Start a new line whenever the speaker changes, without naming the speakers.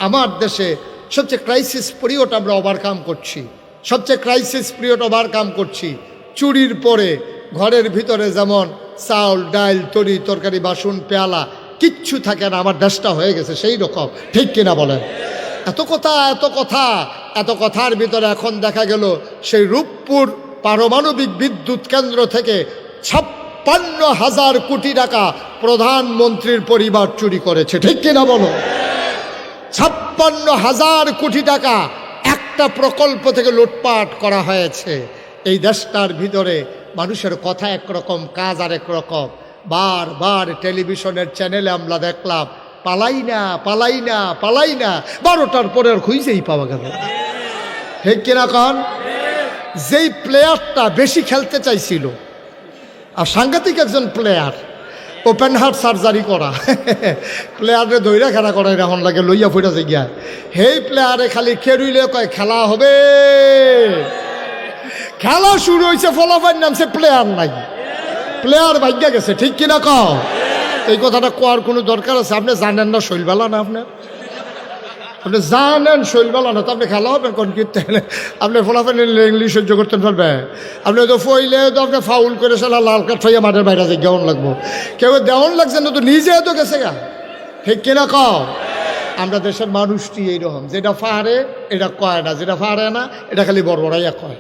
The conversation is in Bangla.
আমার দেশে সবচেয়ে ক্রাইসিস পিরিয়ড আমরা ওভারকাম করছি, সবচেয়ে ক্রাইসিস পিরিয়ড ওভারকাম করছি। চুরির পরে ঘরের ভিতরে যেমন চাউল ডাল তরি তরকারি বাসন পেয়ালা কিচ্ছু থাকে না, আমার দেশটা হয়ে গেছে সেই রকম, ঠিক কিনা বলেন? এত কথা এত কথা এত কথার ভিতরে এখন দেখা গেল সেই রূপপুর পারমাণবিক বিদ্যুৎ কেন্দ্র থেকে 56,000 কোটি টাকা প্রধানমন্ত্রীর পরিবার চুরি করেছে, ঠিক কিনা বলো? 56,000 কোটি টাকা একটা প্রকল্প থেকে লুটপাট করা হয়েছে। এই দেশটার ভিতরে মানুষের কথা একরকম, কাজ আর একরকম। বারবার টেলিভিশনের চ্যানেলে আমরা দেখলাম পালাই না পালাই না পালাই না, 12টার পরে আর খুঁজেই পাওয়া গেল, ঠিক কিনা কন? যেই প্লেয়ারটা বেশি খেলতে চাইছিল আর সাংঘাতিক একজন প্লেয়ার, ওপেন হার্ট সার্জারি করা প্লেয়ারে দৈরা খেলা করাই এখন লাগে লইয়া ফুটাছে গিয়া, হেই প্লেয়ারে খালি খেরুইলে কয় খেলা হবে, খেলা শুরু হয়েছে, ফলাফল নামছে প্লেয়ার নাই, প্লেয়ার ভাগ্যা গেছে, ঠিক কিনা কও? এই কথাটা কোয়ার কোনো দরকার আছে? আপনি জানেন না শৈলবেলা না, আপনি জানেন শৈলবেলা না, তো আপনি খেলা হবেন কোন কীর্তন? আপনি ফলাফল ইংলিশ সহ্য করতে পারবে? আপনি তো ফইলে তো আপনি ফাউল করে সালা লাল কাঠ হইয়া মাঠের বাইরে যে গেউন লাগবো, কেউ দেওয়ান লাগছে না তো নিজে তো গেছে গা, ঠিক কিনা কও? আমরা দেশের মানুষটি এইরকম, যেটা পারে এটা কয় না, যেটা পারে না এটা খালি বড় বড়াইয়া কয়।